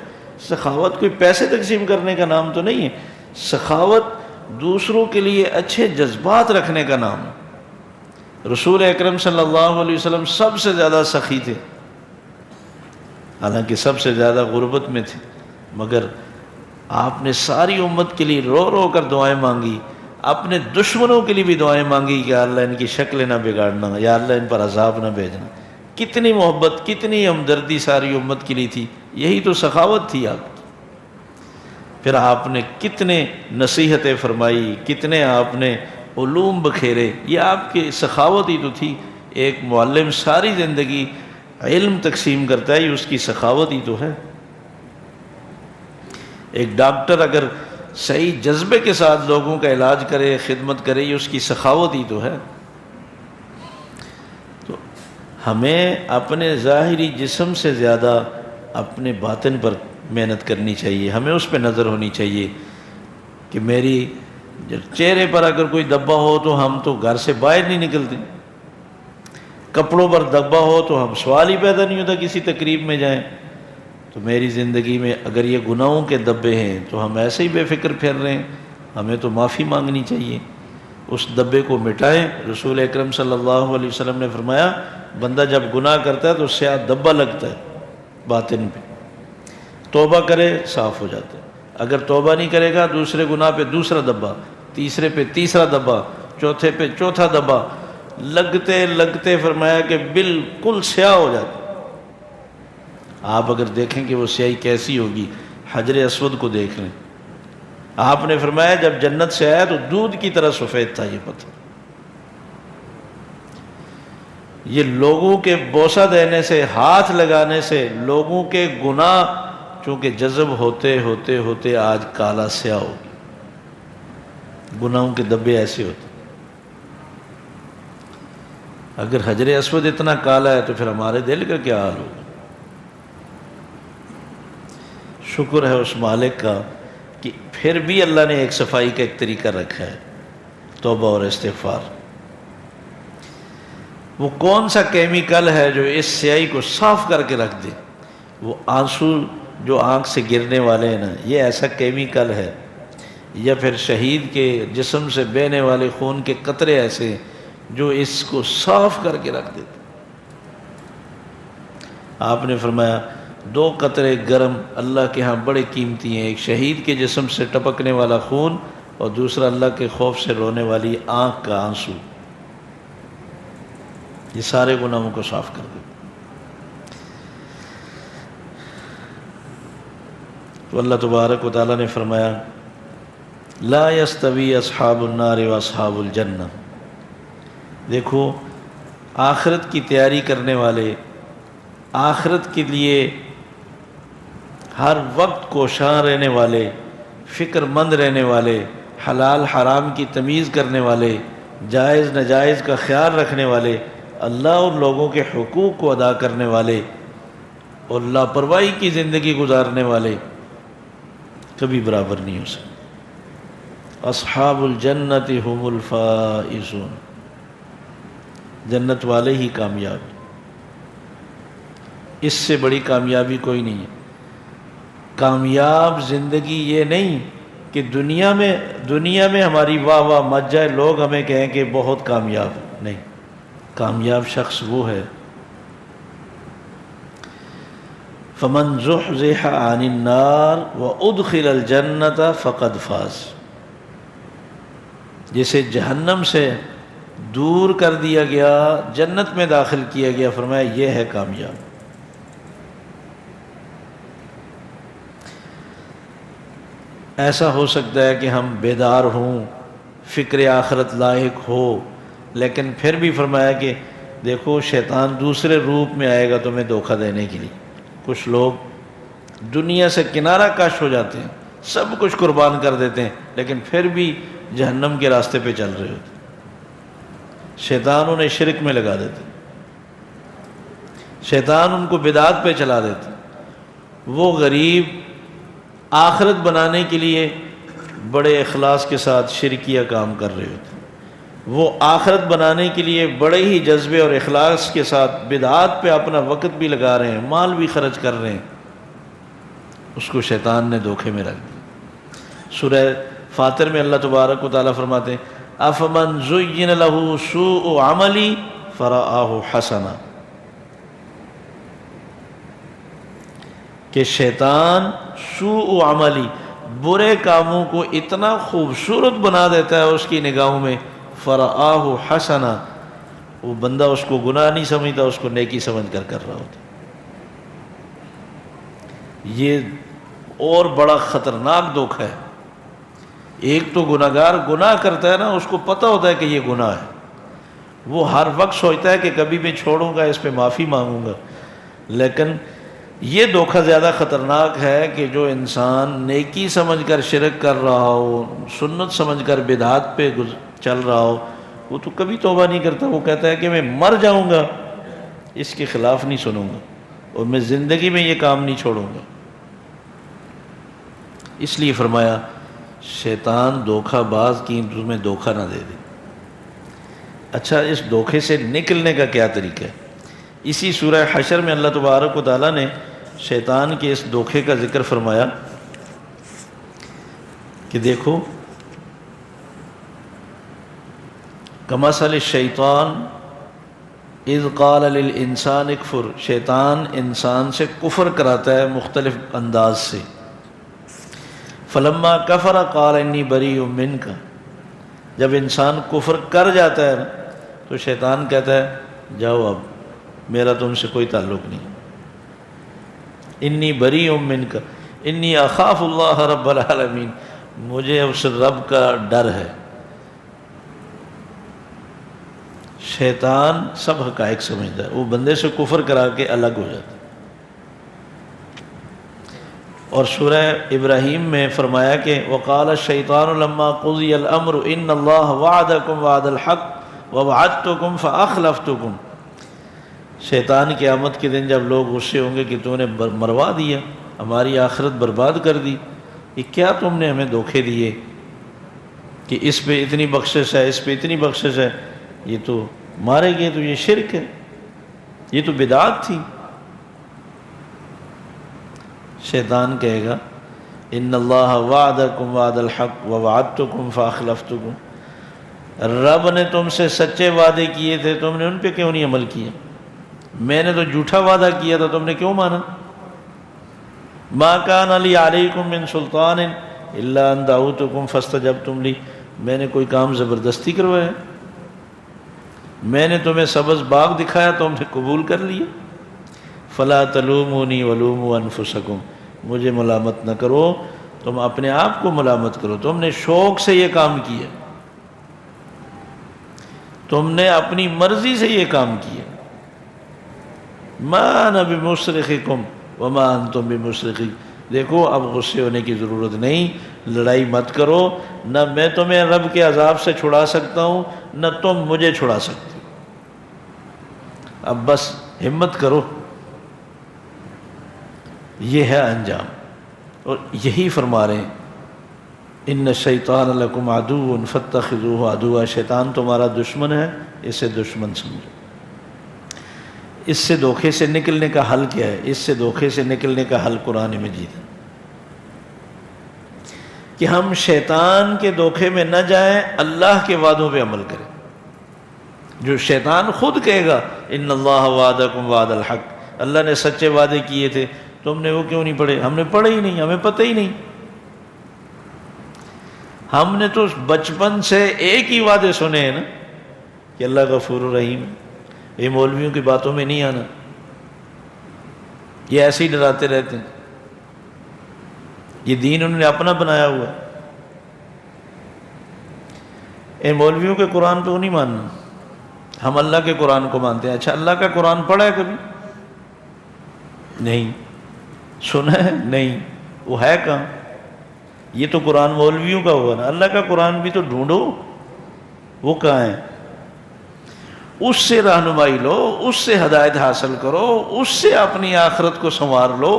سخاوت کوئی پیسے تقسیم کرنے کا نام تو نہیں ہے، سخاوت دوسروں کے لیے اچھے جذبات رکھنے کا نام ہے. رسول اکرم صلی اللہ علیہ وسلم سب سے زیادہ سخی تھے. حالانکہ سب سے زیادہ غربت میں تھے، مگر آپ نے ساری امت کے لیے رو رو کر دعائیں مانگی، اپنے دشمنوں کے لیے بھی دعائیں مانگی کہ یا اللہ ان کی شکلیں نہ بگاڑنا، یا اللہ ان پر عذاب نہ بھیجنا۔ کتنی محبت، کتنی ہمدردی ساری امت کے لیے تھی، یہی تو سخاوت تھی آپ کی۔ پھر آپ نے کتنے نصیحتیں فرمائی، کتنے آپ نے علوم بکھیرے، یہ آپ کی سخاوت ہی تو تھی۔ ایک معلم ساری زندگی علم تقسیم کرتا ہے، یہ اس کی سخاوت ہی تو ہے۔ ایک ڈاکٹر اگر صحیح جذبے کے ساتھ لوگوں کا علاج کرے، خدمت کرے، یہ اس کی سخاوت ہی تو ہے۔ تو ہمیں اپنے ظاہری جسم سے زیادہ اپنے باطن پر محنت کرنی چاہیے، ہمیں اس پہ نظر ہونی چاہیے کہ میری چہرے پر اگر کوئی دبا ہو تو ہم تو گھر سے باہر نہیں نکلتے، کپڑوں پر دبا ہو تو ہم سوال ہی پیدا نہیں ہوتا کسی تقریب میں جائیں۔ تو میری زندگی میں اگر یہ گناہوں کے دبے ہیں تو ہم ایسے ہی بے فکر پھر رہے ہیں، ہمیں تو معافی مانگنی چاہیے، اس دبے کو مٹائیں۔ رسول اکرم صلی اللہ علیہ وسلم نے فرمایا بندہ جب گناہ کرتا ہے تو سیاہ دبا لگتا ہے باطن پہ، توبہ کرے صاف ہو جاتا ہے۔ اگر توبہ نہیں کرے گا دوسرے گناہ پہ دوسرا دبا، تیسرے پہ تیسرا دبا، چوتھے پہ چوتھا دبا، لگتے لگتے فرمایا کہ بالکل سیاہ ہو جاتا ہے۔ آپ اگر دیکھیں کہ وہ سیاہی کیسی ہوگی، حجر اسود کو دیکھ لیں۔ آپ نے فرمایا جب جنت سے آیا تو دودھ کی طرح سفید تھا یہ پتھر۔ یہ لوگوں کے بوسہ دینے سے، ہاتھ لگانے سے، لوگوں کے گناہ چونکہ جذب ہوتے ہوتے ہوتے آج کالا سیاہ ہو گیا۔ گناہوں کے دبے ایسے ہوتے۔ اگر حجر اسود اتنا کالا ہے تو پھر ہمارے دل کا کیا حال ہوگا؟ شکر ہے اس مالک کا کہ پھر بھی اللہ نے ایک صفائی کا ایک طریقہ رکھا ہے، توبہ اور استغفار۔ وہ کون سا کیمیکل ہے جو اس سیاہی کو صاف کر کے رکھ دے؟ وہ آنسو جو آنکھ سے گرنے والے ہیں نا، یہ ایسا کیمیکل ہے، یا پھر شہید کے جسم سے بہنے والے خون کے قطرے ایسے ہیں جو اس کو صاف کر کے رکھ دیتے۔ آپ نے فرمایا 2 قطرے گرم اللہ کے ہاں بڑے قیمتی ہیں، ایک شہید کے جسم سے ٹپکنے والا خون اور دوسرا اللہ کے خوف سے رونے والی آنکھ کا آنسو، یہ سارے گناہوں کو صاف کر دیتے۔ تو اللہ تبارک و تعالیٰ نے فرمایا لا یستوی اصحاب النار و اصحاب الجنہ۔ دیکھو آخرت کی تیاری کرنے والے، آخرت کے لیے ہر وقت کوشاں رہنے والے، فکر مند رہنے والے، حلال حرام کی تمیز کرنے والے، جائز ناجائز کا خیال رکھنے والے، اللہ اور لوگوں کے حقوق کو ادا کرنے والے اور لاپرواہی کی زندگی گزارنے والے کبھی برابر نہیں ہو سکتے۔ اصحاب الجنت هم الفائزون، جنت والے ہی کامیاب، اس سے بڑی کامیابی کوئی نہیں ہے۔ کامیاب زندگی یہ نہیں کہ دنیا میں ہماری واہ واہ مچ جائے، لوگ ہمیں کہیں کہ بہت کامیاب، نہیں۔ کامیاب شخص وہ ہے فمن زحزح عن النار وادخل الجنت فقد فاز، جسے جہنم سے دور کر دیا گیا، جنت میں داخل کیا گیا، فرمایا یہ ہے کامیاب۔ ایسا ہو سکتا ہے کہ ہم بیدار ہوں، فکر آخرت لاحق ہو، لیکن پھر بھی فرمایا کہ دیکھو شیطان دوسرے روپ میں آئے گا تمہیں دھوکہ دینے کے لیے۔ کچھ لوگ دنیا سے کنارہ کش ہو جاتے ہیں، سب کچھ قربان کر دیتے ہیں، لیکن پھر بھی جہنم کے راستے پہ چل رہے ہوتے ہیں۔ شیطان انہیں شرک میں لگا دیتے، شیطان ان کو بدعات پہ چلا دیتے۔ وہ غریب آخرت بنانے کے لیے بڑے اخلاص کے ساتھ شرکیہ کام کر رہے ہوتے ہیں، وہ آخرت بنانے کے لیے بڑے ہی جذبے اور اخلاص کے ساتھ بدعات پہ اپنا وقت بھی لگا رہے ہیں، مال بھی خرچ کر رہے ہیں، اس کو شیطان نے دھوکے میں رکھ دیا۔ سورہ فاطر میں اللہ تبارک و تعالیٰ فرماتے ہیں افمن زین لہ سوء عملی فرآہ حسنا، کہ شیطان سوء عملی، برے کاموں کو اتنا خوبصورت بنا دیتا ہے اس کی نگاہوں میں، فرآہ حسنا، وہ بندہ اس کو گناہ نہیں سمجھتا، اس کو نیکی سمجھ کر رہا ہوتا۔ یہ اور بڑا خطرناک دھوکہ ہے۔ ایک تو گناہگار گناہ کرتا ہے نا، اس کو پتہ ہوتا ہے کہ یہ گناہ ہے، وہ ہر وقت سوچتا ہے کہ کبھی میں چھوڑوں گا، اس پہ معافی مانگوں گا، لیکن یہ دھوکہ زیادہ خطرناک ہے کہ جو انسان نیکی سمجھ کر شرک کر رہا ہو، سنت سمجھ کر بدعات پہ چل رہا ہو، وہ تو کبھی توبہ نہیں کرتا، وہ کہتا ہے کہ میں مر جاؤں گا اس کے خلاف نہیں سنوں گا، اور میں زندگی میں یہ کام نہیں چھوڑوں گا۔ اس لیے فرمایا شیطان دھوکہ باز کی تمہیں دھوکہ نہ دے دے۔ اچھا، اس دھوکے سے نکلنے کا کیا طریقہ ہے؟ اسی سورہ حشر میں اللہ تبارک و تعالیٰ نے شیطان کے اس دھوکے کا ذکر فرمایا کہ دیکھو، کمثل الشیطان اذ قال للانسان اکفر، شیطان انسان سے کفر کراتا ہے مختلف انداز سے، فلما کفر قال انی بریء منک، جب انسان کفر کر جاتا ہے تو شیطان کہتا ہے جاؤ اب میرا تم سے کوئی تعلق نہیں، انی بریء منک انی اخاف اللہ رب العالمین، مجھے اس رب کا ڈر ہے۔ شیطان سب حقائق سمجھتا ہے، وہ بندے سے کفر کرا کے الگ ہو جاتا ہے۔ اور سورہ ابراہیم میں فرمایا کہ وقال الشیطان لما قضی الامر ان اللہ وعدکم وعد الحق ووعدتکم فاخلفتکم، شیطان قیامت کے دن جب لوگ غصے ہوں گے کہ تو نے مروا دیا، ہماری آخرت برباد کر دی، یہ کیا تم نے ہمیں دھوکے دیے کہ اس پہ اتنی بخشش ہے، اس پہ اتنی بخشش ہے، یہ تو مارے گئے، تو یہ شرک ہے، یہ تو بدعات تھی۔ شیطان کہے گا ان اللہ وعدکم وعد الحق ووعدتکم فاخلفتکم، رب نے تم سے سچے وعدے کیے تھے، تم نے ان پہ کیوں نہیں عمل کیا؟ میں نے تو جھوٹا وعدہ کیا تھا، تم نے کیوں مانا؟ ما کان لی علیکم من سلطان الا ان دعوتکم فاستجبتم لی، میں نے کوئی کام زبردستی کروایا؟ میں نے تمہیں سبز باغ دکھایا، تم نے قبول کر لیا؟ فلا تلومونی ولوموا انفسکم، مجھے ملامت نہ کرو، تم اپنے آپ کو ملامت کرو، تم نے شوق سے یہ کام کیا، تم نے اپنی مرضی سے یہ کام کیا۔ ما انا بمصرخکم وما انتم بمصرخی، دیکھو اب غصے ہونے کی ضرورت نہیں، لڑائی مت کرو، نہ میں تمہیں رب کے عذاب سے چھڑا سکتا ہوں نہ تم مجھے چھڑا سکتے، اب بس ہمت کرو۔ یہ ہے انجام، اور یہی فرما رہے ہیں ان الشیطان لکم عدو فاتخذوہ عدوا، شیطان تمہارا دشمن ہے، اسے دشمن سمجھو۔ اس سے دھوکے سے نکلنے کا حل کیا ہے؟ اس سے دھوکے سے نکلنے کا حل قرآن مجید ہے کہ ہم شیطان کے دھوکے میں نہ جائیں، اللہ کے وعدوں پہ عمل کریں۔ جو شیطان خود کہے گا ان اللہ وعدکم وعد الحق، اللہ نے سچے وعدے کیے تھے، تم نے وہ کیوں نہیں پڑھے؟ ہم نے پڑھے ہی نہیں، ہمیں پتہ ہی نہیں، ہم نے تو بچپن سے ایک ہی وعدے سنے ہیں نا کہ اللہ غفور الرحیم ہے، یہ مولویوں کی باتوں میں نہیں آنا، یہ ایسے ہی ڈراتے رہتے ہیں، یہ دین انہوں نے اپنا بنایا ہوا ہے، ان مولویوں کے قرآن پہ وہ نہیں ماننا، ہم اللہ کے قرآن کو مانتے ہیں۔ اچھا، اللہ کا قرآن پڑھا ہے کبھی؟ نہیں۔ سنا ہے؟ نہیں۔ وہ ہے کہاں؟ یہ تو قرآن مولویوں کا ہوا نا، اللہ کا قرآن بھی تو ڈھونڈو، وہ کہاں ہے؟ اس سے رہنمائی لو، اس سے ہدایت حاصل کرو، اس سے اپنی آخرت کو سنوار لو،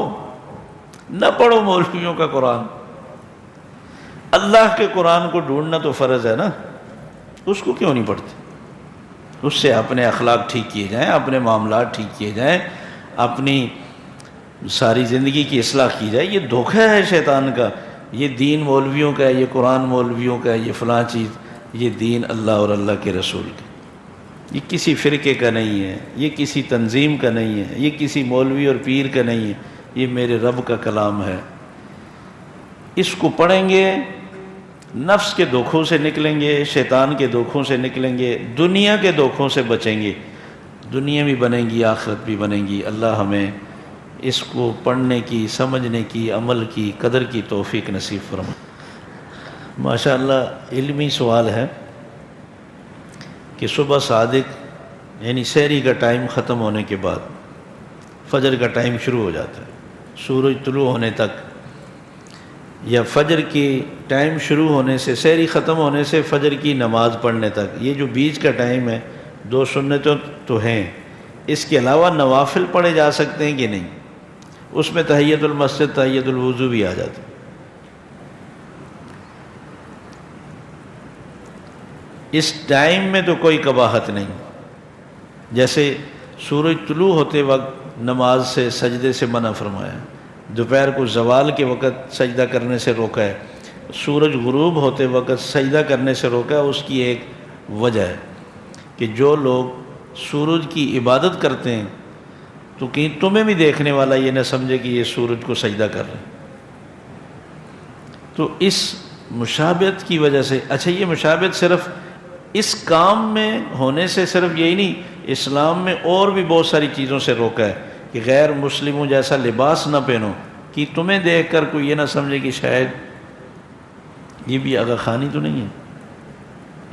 نہ پڑھو مولویوں کا قرآن۔ اللہ کے قرآن کو ڈھونڈنا تو فرض ہے نا، اس کو کیوں نہیں پڑھتے؟ اس سے اپنے اخلاق ٹھیک کیے جائیں، اپنے معاملات ٹھیک کیے جائیں، اپنی ساری زندگی کی اصلاح کی جائے۔ یہ دھوکہ ہے شیطان کا، یہ دین مولویوں کا ہے، یہ قرآن مولویوں کا ہے، یہ فلاں چیز، یہ دین اللہ اور اللہ کے رسول کا، یہ کسی فرقے کا نہیں ہے، یہ کسی تنظیم کا نہیں ہے، یہ کسی مولوی اور پیر کا نہیں ہے، یہ میرے رب کا کلام ہے، اس کو پڑھیں گے نفس کے دھوکوں سے نکلیں گے، شیطان کے دھوکوں سے نکلیں گے، دنیا کے دھوکوں سے بچیں گے، دنیا بھی بنے گی آخرت بھی بنے گی۔ اللہ ہمیں اس کو پڑھنے کی، سمجھنے کی، عمل کی، قدر کی توفیق نصیب فرمائے۔ ماشاءاللہ علمی سوال ہے کہ صبح صادق یعنی سحری کا ٹائم ختم ہونے کے بعد فجر کا ٹائم شروع ہو جاتا ہے، سورج طلوع ہونے تک یا فجر کی ٹائم شروع ہونے سے، سحری ختم ہونے سے فجر کی نماز پڑھنے تک، یہ جو بیچ کا ٹائم ہے، 2 سنتیں تو ہیں، اس کے علاوہ نوافل پڑھے جا سکتے ہیں کہ نہیں؟ اس میں تحیۃ المسجد، تحیۃ الوضو بھی آ جاتے ہیں۔ اس ٹائم میں تو کوئی قباحت نہیں، جیسے سورج طلوع ہوتے وقت نماز سے، سجدے سے منع فرمایا، دوپہر کو زوال کے وقت سجدہ کرنے سے روکا ہے، سورج غروب ہوتے وقت سجدہ کرنے سے روکا ہے۔ اس کی ایک وجہ ہے کہ جو لوگ سورج کی عبادت کرتے ہیں تو کہیں تمہیں بھی دیکھنے والا یہ نہ سمجھے کہ یہ سورج کو سجدہ کر رہے ہیں۔ تو اس مشابہت کی وجہ سے، اچھا یہ مشابہت صرف اس کام میں ہونے سے صرف یہی نہیں، اسلام میں اور بھی بہت ساری چیزوں سے روکا ہے کہ غیر مسلموں جیسا لباس نہ پہنو، کہ تمہیں دیکھ کر کوئی یہ نہ سمجھے کہ شاید یہ بھی آغا خانی تو نہیں ہے،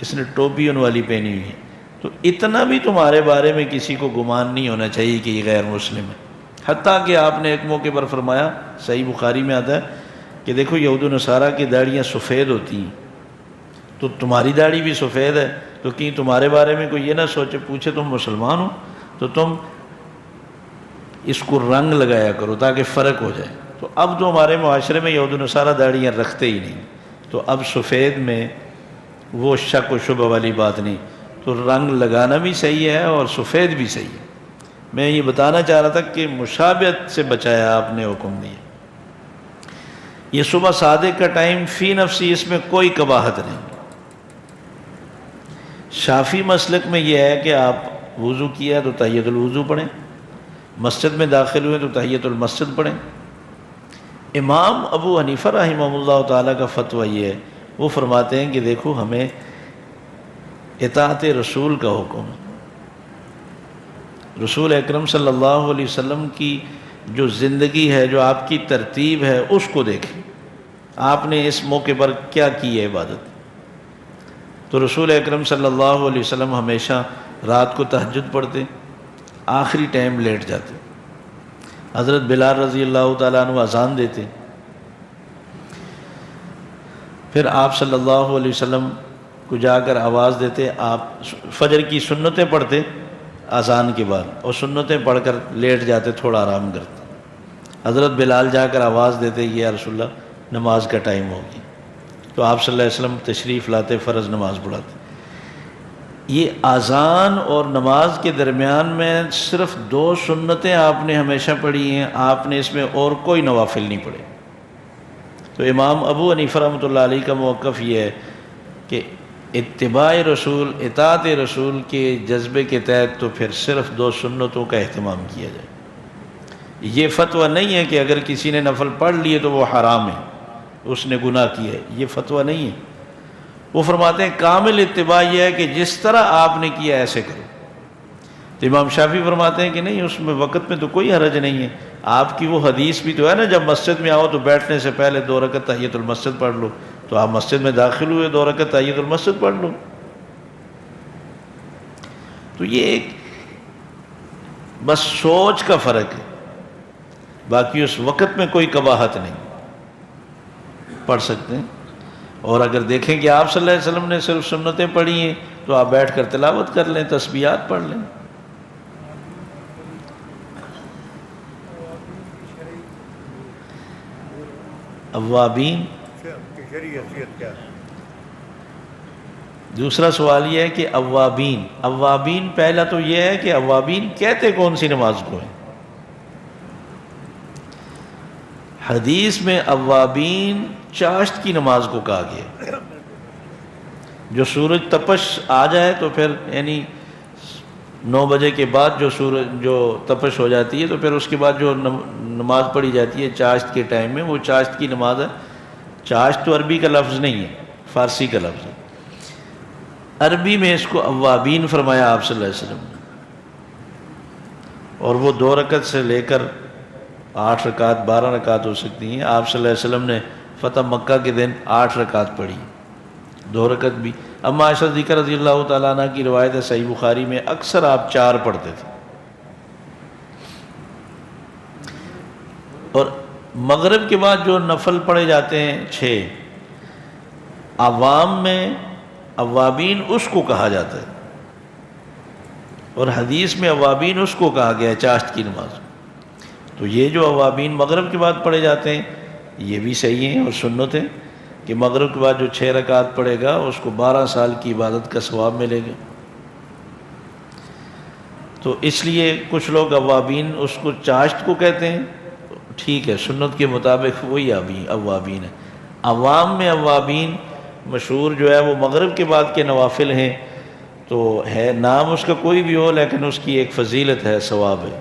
اس نے ٹوپی ان والی پہنی ہوئی ہے۔ تو اتنا بھی تمہارے بارے میں کسی کو گمان نہیں ہونا چاہیے کہ یہ غیر مسلم ہے۔ حتیٰ کہ آپ نے ایک موقع پر فرمایا، صحیح بخاری میں آتا ہے کہ دیکھو یہود و نصارہ کی داڑھیاں سفید ہوتی ہیں، تو تمہاری داڑھی بھی سفید ہے، تو کہیں تمہارے بارے میں کوئی یہ نہ سوچے، پوچھے تم مسلمان ہو تو تم اس کو رنگ لگایا کرو تاکہ فرق ہو جائے۔ تو اب تو ہمارے معاشرے میں یہود و نصارہ داڑھیاں رکھتے ہی نہیں، تو اب سفید میں وہ شک و شبہ والی بات نہیں، تو رنگ لگانا بھی صحیح ہے اور سفید بھی صحیح ہے۔ میں یہ بتانا چاہ رہا تھا کہ مشابہت سے بچایا آپ نے حکم دیا۔ یہ صبح صادق کا ٹائم فی نفسی، اس میں کوئی قباحت نہیں۔ شافعی مسلک میں یہ ہے کہ آپ وضو کیا تو تحیۃ الوضو پڑھیں، مسجد میں داخل ہوئے تو تحیۃ المسجد پڑھیں۔ امام ابو حنیفہ رحمہ اللہ تعالیٰ کا فتویٰ یہ ہے، وہ فرماتے ہیں کہ دیکھو ہمیں اطاعت رسول کا حکم، رسول اکرم صلی اللہ علیہ وسلم کی جو زندگی ہے، جو آپ کی ترتیب ہے، اس کو دیکھیں، آپ نے اس موقع پر کیا کی ہے عبادت۔ تو رسول اکرم صلی اللہ علیہ وسلم ہمیشہ رات کو تہجد پڑھتے، آخری ٹائم لیٹ جاتے، حضرت بلال رضی اللہ تعالیٰ عنہ اذان دیتے، پھر آپ صلی اللہ علیہ وسلم کو جا کر آواز دیتے، آپ فجر کی سنتیں پڑھتے اذان کے بعد، اور سنتیں پڑھ کر لیٹ جاتے، تھوڑا آرام کرتے، حضرت بلال جا کر آواز دیتے یا رسول اللہ نماز کا ٹائم ہو گیا، تو آپ صلی اللہ علیہ وسلم تشریف لاتے، فرض نماز پڑھاتے۔ یہ اذان اور نماز کے درمیان میں صرف 2 سنتیں آپ نے ہمیشہ پڑھی ہیں، آپ نے اس میں اور کوئی نوافل نہیں پڑھے۔ تو امام ابو حنیفہ رحمۃ اللہ علیہ کا موقف یہ ہے کہ اتباع رسول، اطاعت رسول کے جذبے کے تحت تو پھر صرف 2 سنتوں کا اہتمام کیا جائے۔ یہ فتویٰ نہیں ہے کہ اگر کسی نے نفل پڑھ لیے تو وہ حرام ہے، اس نے گناہ کیا ہے، یہ فتویٰ نہیں ہے۔ وہ فرماتے ہیں کامل اتباع یہ ہے کہ جس طرح آپ نے کیا ایسے کرو۔ تو امام شافعی فرماتے ہیں کہ نہیں، اس میں وقت میں تو کوئی حرج نہیں ہے، آپ کی وہ حدیث بھی تو ہے نا، جب مسجد میں آؤ تو بیٹھنے سے پہلے 2 رکعت تحیۃ المسجد پڑھ لو، تو آپ مسجد میں داخل ہوئے 2 رکعت تحیۃ المسجد پڑھ لو۔ تو یہ ایک بس سوچ کا فرق ہے، باقی اس وقت میں کوئی قباحت نہیں، پڑھ سکتے ہیں۔ اور اگر دیکھیں کہ آپ صلی اللہ علیہ وسلم نے صرف سنتیں پڑھی ہیں تو آپ بیٹھ کر تلاوت کر لیں، تسبیحات پڑھ لیں۔ اوابین، دوسرا سوال یہ ہے کہ اوابین پہلا تو یہ ہے کہ اوابین کہتے کون سی نماز کو ہے؟ حدیث میں اوابین چاشت کی نماز کو کہا گیا، جو سورج تپش آ جائے تو پھر یعنی 9 بجے کے بعد جو سورج جو تپش ہو جاتی ہے تو پھر اس کے بعد جو نماز پڑھی جاتی ہے چاشت کے ٹائم میں، وہ چاشت کی نماز ہے۔ چاشت تو عربی کا لفظ نہیں ہے، فارسی کا لفظ ہے۔ عربی میں اس کو اوابین فرمایا آپ صلی اللہ علیہ وسلم نے، اور وہ 2 رکعت سے لے کر 8 رکعت 12 رکعت ہو سکتی ہیں۔ آپ صلی اللہ علیہ وسلم نے فتح مکہ کے دن 8 رکعت پڑھی، 2 رکعت بھی۔ اما عائشہ صدیقہ رضی اللہ تعالیٰ عنہ کی روایت ہے صحیح بخاری میں، اکثر آپ 4 پڑھتے تھے۔ اور مغرب کے بعد جو نفل پڑھے جاتے ہیں 6، عوام میں اوابین اس کو کہا جاتا ہے، اور حدیث میں اوابین اس کو کہا گیا ہے چاشت کی نماز۔ تو یہ جو اوابین مغرب کے بعد پڑھے جاتے ہیں یہ بھی صحیح ہیں اور سنت ہے کہ مغرب کے بعد جو 6 رکعت پڑھے گا اس کو 12 سال کی عبادت کا ثواب ملے گا۔ تو اس لیے کچھ لوگ اوابین اس کو چاشت کو کہتے ہیں، ٹھیک ہے، سنت کے مطابق وہی اوابین ہے۔ عوام میں اوابین مشہور جو ہے وہ مغرب کے بعد کے نوافل ہیں، تو ہے نام اس کا کوئی بھی ہو لیکن اس کی ایک فضیلت ہے، ثواب ہے۔